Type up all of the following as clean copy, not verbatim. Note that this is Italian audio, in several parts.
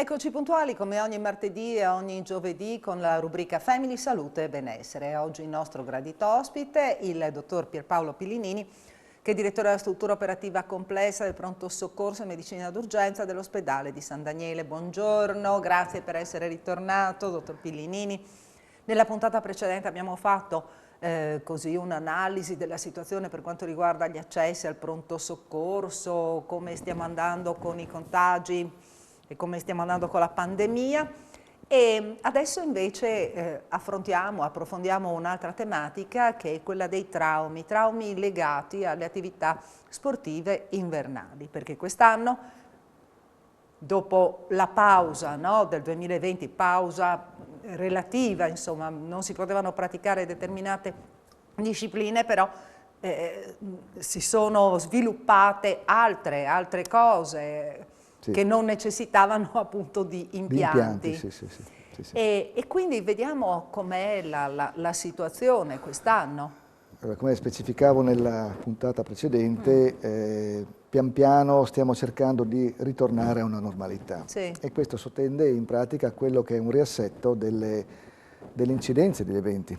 Eccoci puntuali come ogni martedì e ogni giovedì con la rubrica Family, Salute e Benessere. Oggi il nostro gradito ospite, il dottor Pierpaolo Pillinini, che è direttore della struttura operativa complessa del pronto soccorso e medicina d'urgenza dell'ospedale di San Daniele. Buongiorno, grazie per essere ritornato, dottor Pillinini. Nella puntata precedente abbiamo fatto così un'analisi della situazione per quanto riguarda gli accessi al pronto soccorso, come stiamo andando con i contagi e come stiamo andando con la pandemia. E adesso invece approfondiamo un'altra tematica che è quella dei traumi legati alle attività sportive invernali, perché quest'anno, dopo la pausa, no, del 2020, pausa relativa, insomma, non si potevano praticare determinate discipline, però si sono sviluppate altre cose che non necessitavano appunto di impianti. Sì. E quindi vediamo com'è la situazione quest'anno. Allora, come specificavo nella puntata precedente, pian piano stiamo cercando di ritornare a una normalità. Sì. E questo sottende in pratica quello che è un riassetto delle incidenze degli eventi.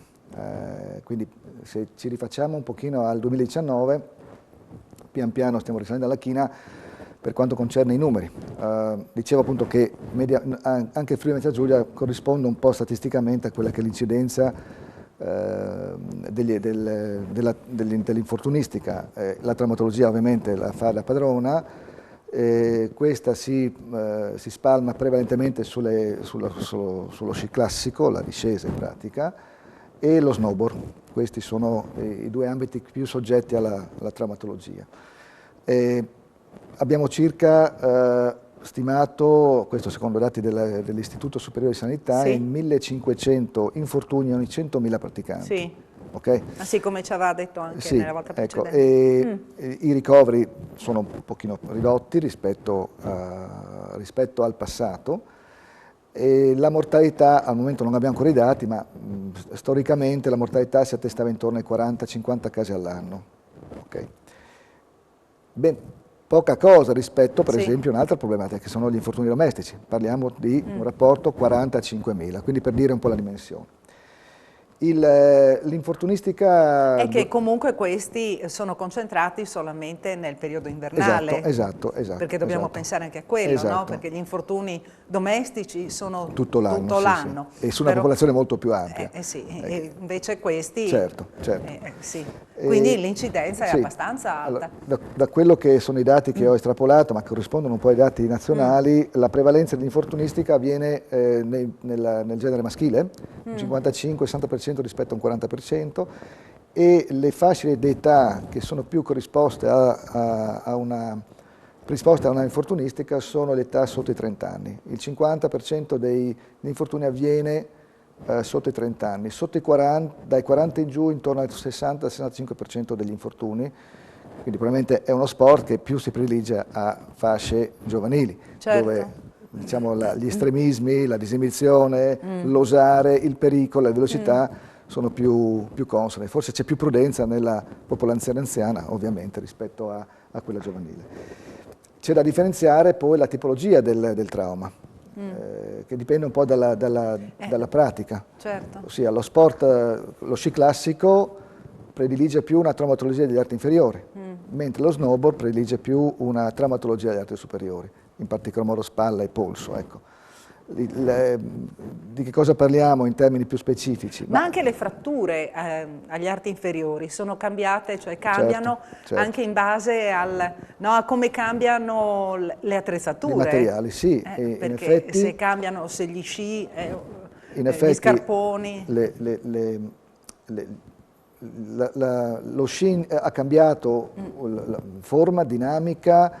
Quindi se ci rifacciamo un pochino al 2019, pian piano stiamo risalendo alla china per quanto concerne i numeri. Dicevo appunto che anche il Friuli Venezia Giulia corrisponde un po' statisticamente a quella che è l'incidenza dell'infortunistica. La traumatologia ovviamente la fa da padrona, questa si spalma prevalentemente sullo sci classico, la discesa in pratica, e lo snowboard. Questi sono i due ambiti più soggetti alla traumatologia. Abbiamo circa stimato, questo secondo dati dell'Istituto Superiore di Sanità, sì, in 1500 infortuni ogni 100.000 praticanti. Sì. Okay? Sì, come ci aveva detto anche sì, nella volta precedente. I ricoveri sono un pochino ridotti rispetto al passato, e la mortalità, al momento non abbiamo ancora i dati, ma storicamente la mortalità si attestava intorno ai 40-50 casi all'anno. Okay? Ben, poca cosa rispetto per esempio a un'altra problematica che sono gli infortuni domestici. Parliamo di un rapporto 40-5.000, quindi per dire un po' la dimensione. L'infortunistica... È che comunque questi sono concentrati solamente nel periodo invernale. Esatto. Perché dobbiamo pensare anche a quello, no? Perché gli infortuni domestici sono tutto l'anno. Sì. E su una popolazione molto più ampia. E invece questi... Certo. Sì. Quindi l'incidenza è abbastanza alta. Allora, da quello che sono i dati che ho estrapolato, ma corrispondono un po' ai dati nazionali, la prevalenza dell'infortunistica avviene nel genere maschile, un 55-60% rispetto a un 40%, e le fasce d'età che sono più corrisposte a una infortunistica sono l'età sotto i 30 anni. Il 50% degli infortuni avviene sotto i 30 anni, dai 40 in giù intorno al 60-65% degli infortuni, quindi probabilmente è uno sport che più si predilige a fasce giovanili, dove diciamo, gli estremismi, la disinibizione, l'osare, il pericolo, la velocità sono più consone. Forse c'è più prudenza nella popolazione anziana, ovviamente, rispetto a quella giovanile. C'è da differenziare poi la tipologia del trauma, che dipende un po' dalla pratica. Certo. Ossia, lo sport, lo sci classico predilige più una traumatologia degli arti inferiori, mentre lo snowboard predilige più una traumatologia degli arti superiori, in particolar modo spalla e polso. Ecco. Di che cosa parliamo in termini più specifici? Ma anche le fratture agli arti inferiori sono cambiate, cioè cambiano anche in base a come cambiano le attrezzature. I materiali, sì. Perché in effetti, se cambiano, se gli sci, in effetti, gli scarponi... lo sci ha cambiato forma, dinamica,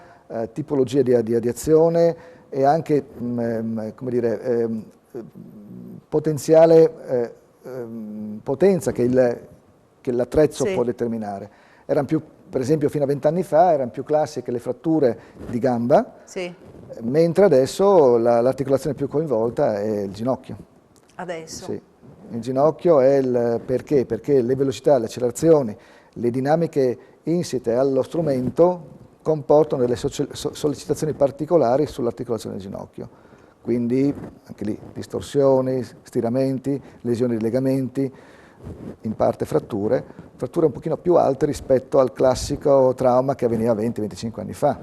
tipologia di azione e anche potenziale potenza che l'attrezzo può determinare. Erano più, per esempio fino a 20 anni fa, erano più classiche le fratture di gamba, mentre adesso l'articolazione più coinvolta è il ginocchio. Adesso? Sì. Il ginocchio è perché? Perché le velocità, le accelerazioni, le dinamiche insite allo strumento comportano delle sollecitazioni particolari sull'articolazione del ginocchio. quindi anche lì distorsioni, stiramenti, lesioni di legamenti, in parte fratture un pochino più alte rispetto al classico trauma che avveniva 20-25 anni fa.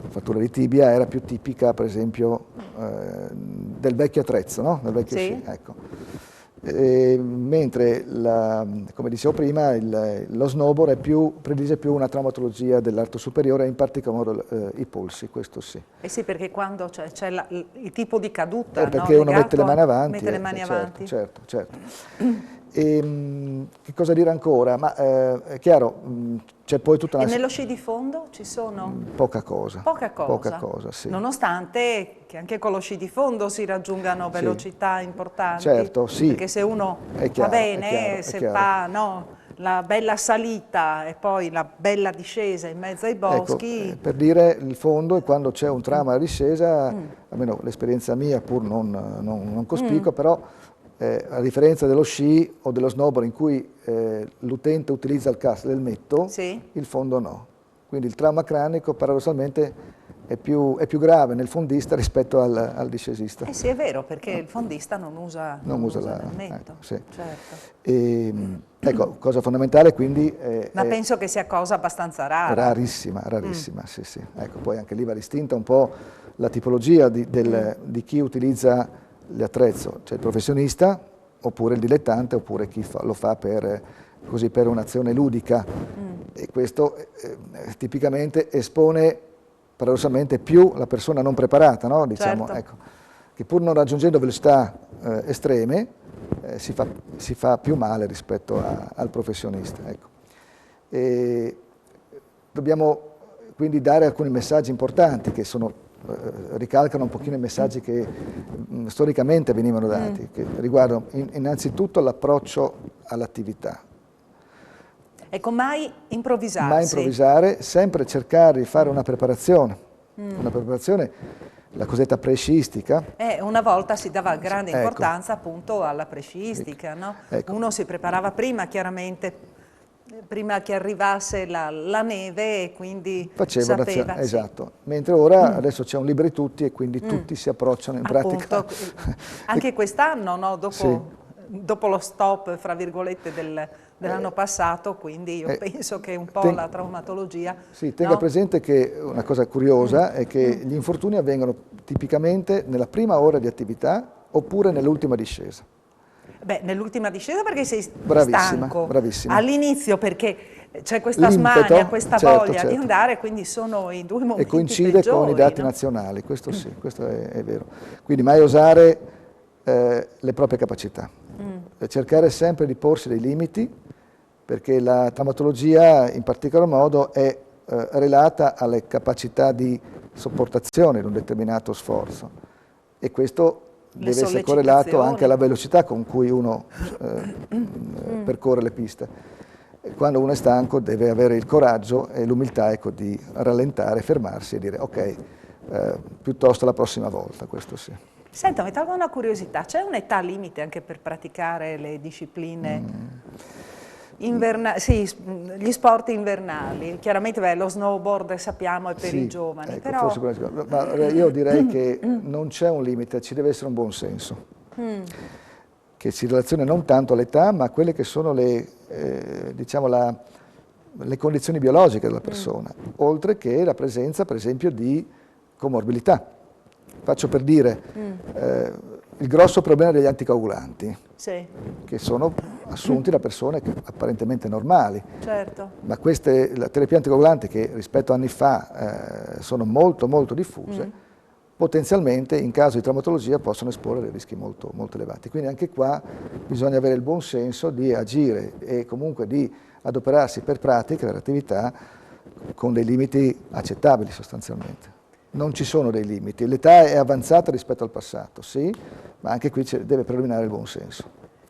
La frattura di tibia era più tipica, per esempio, del vecchio attrezzo, no? Del vecchio sì. sci, ecco. Mentre, come dicevo prima, lo snowboard predilige più una traumatologia dell'arto superiore, in particolar modo i polsi, questo sì. Eh sì, perché quando c'è il tipo di caduta, Perché no? uno mette le mani avanti. Mette le mani avanti. Certo, certo. Che cosa dire ancora? Ma è chiaro, c'è poi tutta una... E nello sci di fondo ci sono? Poca cosa. Poca cosa? Poca cosa, sì. Nonostante che anche con lo sci di fondo si raggiungano velocità importanti. Certo, sì. Perché se uno va bene, se fa la bella salita e poi la bella discesa in mezzo ai boschi... Ecco, per dire, il fondo è quando c'è un trauma alla discesa, almeno l'esperienza mia, pur non cospicua, però a differenza dello sci o dello snowboard in cui l'utente utilizza il cast l'elmetto, sì. il fondo no. Quindi il trauma cranico paradossalmente è più grave nel fondista rispetto al discesista. Eh sì, è vero, perché il fondista non usa l'elmetto. Ecco, sì. Certo. Ecco, cosa fondamentale quindi... Ma penso che sia cosa abbastanza rara. Rarissima, sì, sì. Ecco, poi anche lì va distinta un po' la tipologia di chi utilizza l'attrezzo, cioè il professionista, oppure il dilettante, oppure chi lo fa per un'azione ludica. E questo tipicamente espone paradossalmente più la persona non preparata, no? Diciamo, certo. ecco, che pur non raggiungendo velocità estreme si fa più male rispetto al professionista. Ecco. E dobbiamo quindi dare alcuni messaggi importanti che ricalcano un pochino i messaggi che storicamente venivano dati, che riguardano innanzitutto l'approccio all'attività. Ecco, mai improvvisarsi. Mai improvvisare, sempre cercare di fare una preparazione, la cosetta presciistica. Una volta si dava grande importanza appunto alla presciistica, no? Ecco. Uno si preparava prima, chiaramente, prima che arrivasse la neve e quindi sapeva. Esatto, mentre ora adesso c'è un liberi tutti e quindi tutti si approcciano in pratica. Anche quest'anno, no? Dopo lo stop, fra virgolette, dell'anno passato, quindi io penso che un po' la traumatologia... Sì, tenga presente che una cosa curiosa è che gli infortuni avvengono tipicamente nella prima ora di attività oppure nell'ultima discesa. Beh, nell'ultima discesa perché sei bravissima, stanco, all'inizio perché c'è questa smania, questa voglia di andare, quindi sono i due momenti peggiori. E coincide peggiori, con i dati nazionali, questo sì, questo è vero. Quindi mai osare le proprie capacità, cercare sempre di porsi dei limiti, perché la traumatologia in particolar modo è relata alle capacità di sopportazione di un determinato sforzo e questo deve essere correlato anche alla velocità con cui uno percorre le piste. Quando uno è stanco deve avere il coraggio e l'umiltà di rallentare, fermarsi e dire ok, piuttosto la prossima volta, questo sì. Senta, mi tolgo una curiosità, c'è un'età limite anche per praticare le discipline sì, gli sport invernali? Chiaramente lo snowboard sappiamo è per i giovani, ecco, però... ma io direi che non c'è un limite, ci deve essere un buon senso, che si relaziona non tanto all'età, ma a quelle che sono diciamo le condizioni biologiche della persona, oltre che la presenza, per esempio, di comorbilità. Faccio per dire, il grosso problema degli anticoagulanti, che sono assunti da persone apparentemente normali, ma la terapia anticoagulante, che rispetto a anni fa sono molto molto diffuse, potenzialmente in caso di traumatologia possono esporre dei rischi molto, molto elevati. Quindi anche qua bisogna avere il buon senso di agire e comunque di adoperarsi per pratiche, per attività con dei limiti accettabili sostanzialmente. Non ci sono dei limiti, l'età è avanzata rispetto al passato, sì, ma anche qui deve predominare il buon senso.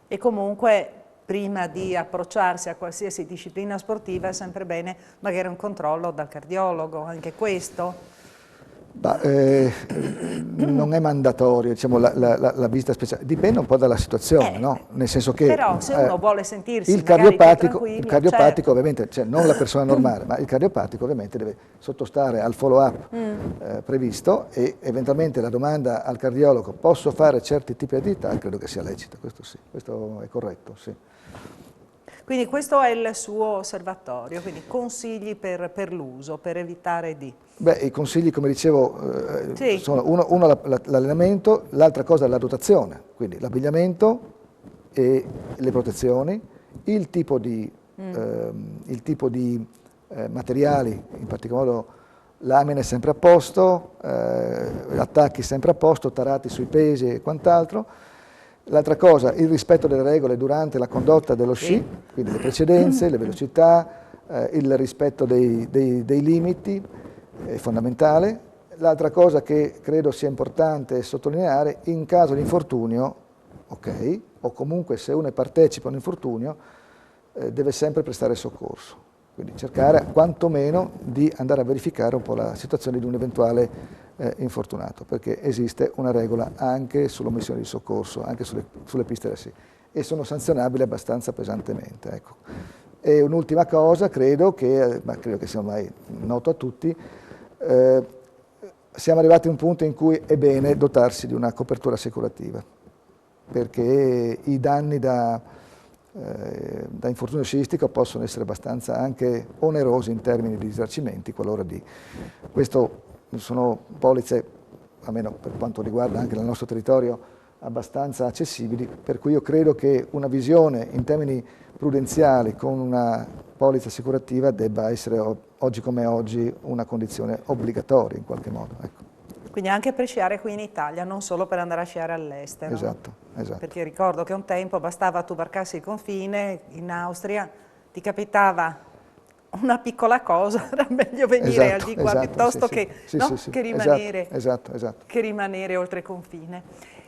E comunque prima di approcciarsi a qualsiasi disciplina sportiva è sempre bene magari un controllo dal cardiologo, anche questo? Non è mandatorio, diciamo, la visita speciale, dipende un po' dalla situazione, no? Nel senso che però se uno vuole sentirsi il cardiopatico, certo. ovviamente, cioè non la persona normale, ma il cardiopatico ovviamente deve sottostare al follow-up previsto, e eventualmente la domanda al cardiologo: posso fare certi tipi di attività? Credo che sia lecita, questo sì, questo è corretto, sì. Quindi questo è il suo osservatorio, quindi consigli per l'uso, per evitare di... Beh, i consigli, come dicevo, Sì. sono uno l'allenamento, l'altra cosa la dotazione, quindi l'abbigliamento e le protezioni, il tipo di materiali, in particolar modo lamine sempre a posto, attacchi sempre a posto, tarati sui pesi e quant'altro. L'altra cosa, il rispetto delle regole durante la condotta dello sci, quindi le precedenze, le velocità, il rispetto dei limiti, è fondamentale. L'altra cosa che credo sia importante sottolineare: in caso di infortunio, ok, o comunque se uno partecipa a un infortunio, deve sempre prestare soccorso. Quindi cercare quantomeno di andare a verificare un po' la situazione di un eventuale infortunato, perché esiste una regola anche sull'omissione di soccorso, anche sulle piste da sci, e sono sanzionabili abbastanza pesantemente. Ecco. E un'ultima cosa, credo che sia ormai noto a tutti, siamo arrivati a un punto in cui è bene dotarsi di una copertura assicurativa, perché i danni da infortunio sciistico possono essere abbastanza anche onerosi in termini di risarcimenti, qualora di... Questo sono polizze, almeno per quanto riguarda anche il nostro territorio, abbastanza accessibili, per cui io credo che una visione in termini prudenziali con una polizza assicurativa debba essere oggi come oggi una condizione obbligatoria in qualche modo. Ecco. Quindi anche per sciare qui in Italia, non solo per andare a sciare all'estero. Esatto, esatto. Perché ricordo che un tempo bastava tu varcassi il confine, in Austria ti capitava una piccola cosa, era meglio venire al di qua piuttosto che rimanere oltre confine.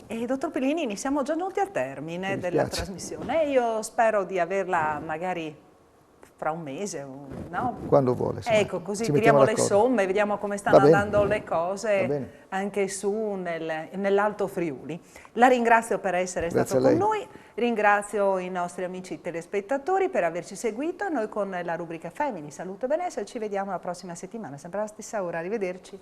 E dottor Pillini, siamo già giunti al termine della trasmissione. Io spero di averla magari fra un mese, no? Quando vuole. Ecco, così tiriamo le somme, vediamo come stanno andando le cose anche su nell'Alto Friuli. La ringrazio per essere stato con noi, ringrazio i nostri amici telespettatori per averci seguito, noi con la rubrica Family, Salute e Benessere ci vediamo la prossima settimana, sempre alla stessa ora, arrivederci.